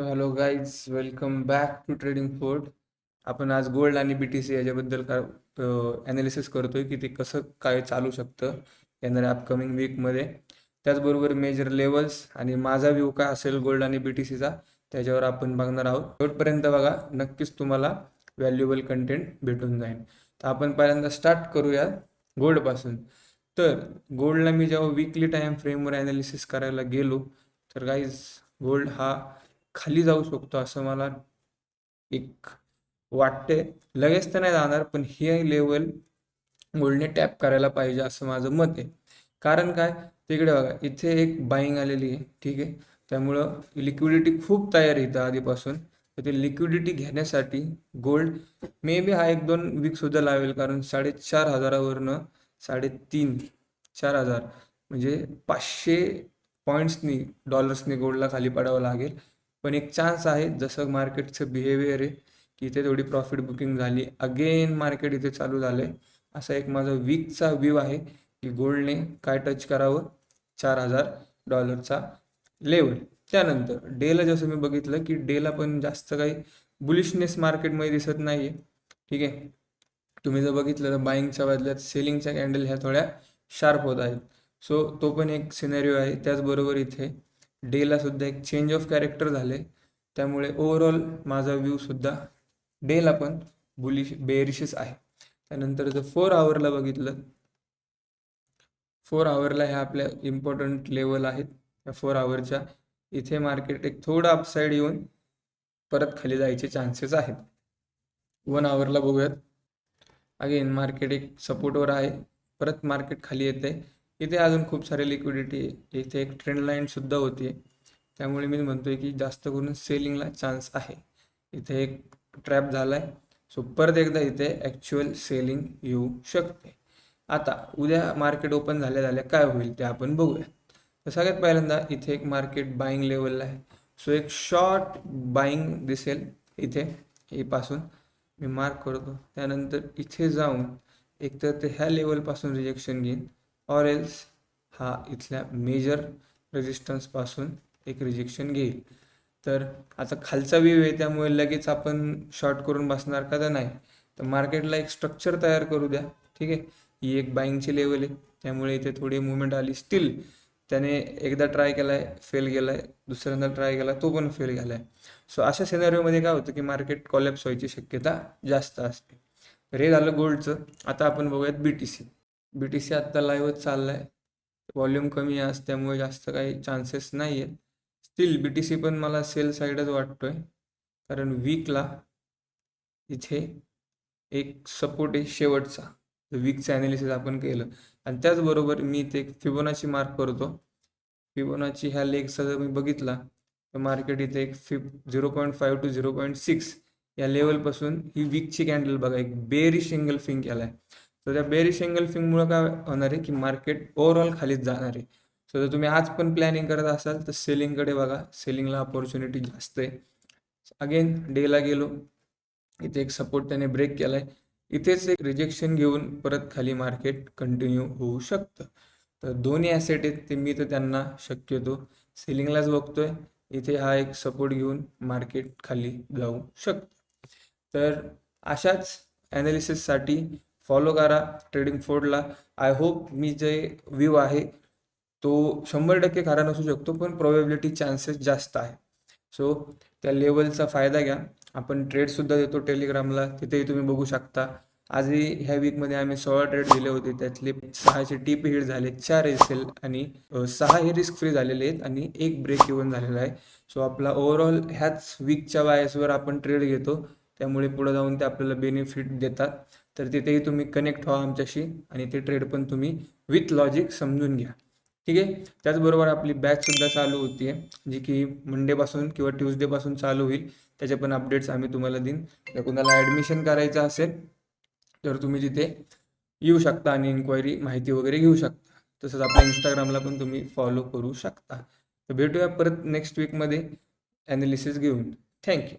Hello guys, welcome back to trading fort. आपण आज gold आणि BTC याच्याबद्दल ॲनालिसिस करतोय की ते कसं काय चालू शकतं येणाऱ्या अपकमिंग वीकमध्ये. त्याचबरोबर मेजर लेवल्स आणि माझा व्ह्यू काय असेल गोल्ड आणि BTCचा त्याच्यावर आपण बघणार आहोत. शेवटपर्यंत बघा, नक्कीच तुम्हाला व्हॅल्युएबल कंटेंट भेटून जाईल. तर आपण पहिल्यांदा स्टार्ट करूया गोल्डपासून. तर गोल्डला मी जेव्हा वीकली टाईम फ्रेमवर ॲनालिसिस करायला गेलो तर गाईज गोल्ड हा खाली जाऊ शकतो असं मला एक वाटते. लगेच तर नाही जाणार, पण ही लेवल गोल्डने टॅप करायला पाहिजे असं माझं मत आहे. कारण काय, तिकडे बघा, इथे एक बाईंग आलेली आहे, ठीक आहे. त्यामुळं लिक्विडिटी खूप तयार आहे इथं आधीपासून. तर ते लिक्विडिटी घेण्यासाठी गोल्ड मे बी हा 1-2 वीकसुद्धा लावेल, कारण 4,500वरनं 3,500-4,000 म्हणजे 500 पॉईंट्सनी डॉलर्सनी गोल्डला खाली पडावं लागेल. पण एक चान्स आहे, जसं मार्केटचं बिहेवियर आहे की इथे थोडी प्रॉफिट बुकिंग झाली, अगेन मार्केट इथे चालू झालं आहे. असा एक माझा वीकचा व्ह्यू आहे की गोल्डने काय टच करावं, $4,000 लेवल. त्यानंतर डेला जसं मी बघितलं की डेला पण जास्त काही बुलिशनेस मार्केटमध्ये दिसत नाही आहे, ठीक आहे. तुम्ही जर बघितलं तर बाईंगच्या बदल्यात सेलिंगच्या कॅन्डल ह्या थोड्या शार्प होत आहेत. सो तो पण एक सिनेरिओ आहे. त्याचबरोबर इथे डेला सुद्धा एक चेंज ऑफ कॅरेक्टर झाले, त्यामुळे ओव्हरऑल माझा व्ह्यू सुद्धा डेला पण बेरिशच आहे. त्यानंतर जर 4 आवरला बघितलं, 4 आवरला ह्या आपल्या इम्पॉर्टंट लेवल आहेत. या 4 आवरच्या इथे मार्केट एक थोडं अपसाईड येऊन परत खाली जायचे चान्सेस आहेत. 1 आवरला बघूयात. अगेन मार्केट एक सपोर्टवर आहे, परत मार्केट खाली येते. इथे अजून खूप सारे लिक्विडिटी आहे, इथे एक ट्रेंड लाईनसुद्धा होती. त्यामुळे मी म्हणतोय की जास्त करून सेलिंगला चान्स आहे. इथे एक ट्रॅप झाला आहे, सो परत एकदा इथे ॲक्च्युअल सेलिंग येऊ शकते. आता उद्या मार्केट ओपन झाल्या काय होईल ते आपण बघूया. तर सगळ्यात पहिल्यांदा इथे एक मार्केट बाईंग लेवलला आहे, सो एक शॉर्ट बाईंग दिसेल इथे. हे पासून मी मार्क करतो. त्यानंतर इथे जाऊन एकतर ते ह्या लेवलपासून रिजेक्शन घेईन, ऑर एल्स हा इथल्या मेजर रेजिस्टन्सपासून एक रिजेक्शन घेईल. तर आता खालचा व्ह्यू आहे, त्यामुळे लगेच आपण शॉर्ट करून बसणार का तर नाही. तर मार्केटला एक स्ट्रक्चर तयार करू द्या, ठीक आहे. ही एक बाईंगची लेवल आहे, त्यामुळे इथे थोडी मुवमेंट आली. स्टील त्याने एकदा ट्राय केला आहे, फेल गेला आहे, दुसऱ्यांदा ट्राय केला, तो पण फेल गेला आहे. सो अशा सिनेरिओमध्ये काय होतं की मार्केट कॉलॅप्स व्हायची शक्यता जास्त असते. तर हे झालं गोल्डचं. आता आपण बघूयात BTC आत्ता लाईव्हच चालला आहे. व्हॉल्यूम कमी आहे, त्यामुळे जास्त काही चान्सेस नाही आहेत. स्टील BTC पण मला सेल साईडच वाटतोय, कारण वीकला इथे एक सपोर्ट आहे शेवटचा. वीकचं ॲनालिसिस आपण केलं आणि त्याचबरोबर मी इथे एक फिबोनाची मार्क करतो. फिबोनाची ह्या लेगचा जर मी बघितला तर मार्केट इथे एक 0.5 to 0.6 या लेवलपासून ही वीकची कॅन्डल बघा, एक बेरिश सिंगल फिंग केला आहे. तर त्या बेरिश सिंगल फिंगमुळे काय होणार आहे की मार्केट ओव्हरऑल खालीच जाणार आहे. सो जर तुम्ही आज पण प्लॅनिंग करत असाल तर सेलिंगकडे बघा, सेलिंगला अपॉर्च्युनिटी जास्त आहे. अगेन डेला गेलो, इथे एक सपोर्ट त्याने ब्रेक केला आहे, इथेच एक रिजेक्शन घेऊन परत खाली मार्केट कंटिन्यू होऊ शकतं. तर दोन्ही ॲसेट आहेत ते मी तर त्यांना शक्यतो सेलिंगलाच बघतोय. इथे हा एक सपोर्ट घेऊन मार्केट खाली जाऊ शकतं. तर अशाच ॲनालिसिससाठी फॉलो करा ट्रेडिंग फोर्टला. आय होप मी जे व्ह्यू आहे तो 100% खरा नसू शकतो, पण प्रोबॅबिलिटी चान्सेस जास्त आहे. सो त्या लेवलचा फायदा घ्या. आपण ट्रेडसुद्धा देतो टेलिग्रामला, तिथेही तुम्ही बघू शकता. आजही ह्या वीकमध्ये आम्ही 16 ट्रेड दिले होते, त्यातले 6चे TP हिट झाले, 4 SL आणि 6 हे रिस्क फ्री झालेले आहेत आणि 1 ब्रेक इव्हन झालेला आहे. सो आपला ओव्हरऑल ह्याच वीकच्या बायसवर आपण ट्रेड घेतो, त्यामुळे पुढे जाऊन ते आपल्याला बेनिफिट देतात. तर तिथेही तुम्ही कनेक्ट व्हा आमच्याशी आणि ते ट्रेड पण तुम्ही विथ लॉजिक समजून घ्या, ठीक आहे. त्याचबरोबर आपली बॅचसुद्धा चालू होती आहे, जी की मंडेपासून किंवा ट्यूजडेपासून चालू होईल. त्याचे पण अपडेट्स आम्ही तुम्हाला देईन. जर कोणाला ॲडमिशन करायचं असेल तर तुम्ही तिथे येऊ शकता आणि इन्क्वायरी माहिती वगैरे घेऊ शकता. तसंच आपल्या इंस्टाग्रामला पण तुम्ही फॉलो करू शकता. तर भेटूया परत नेक्स्ट वीकमध्ये ॲनालिसिस घेऊन. थँक्यू.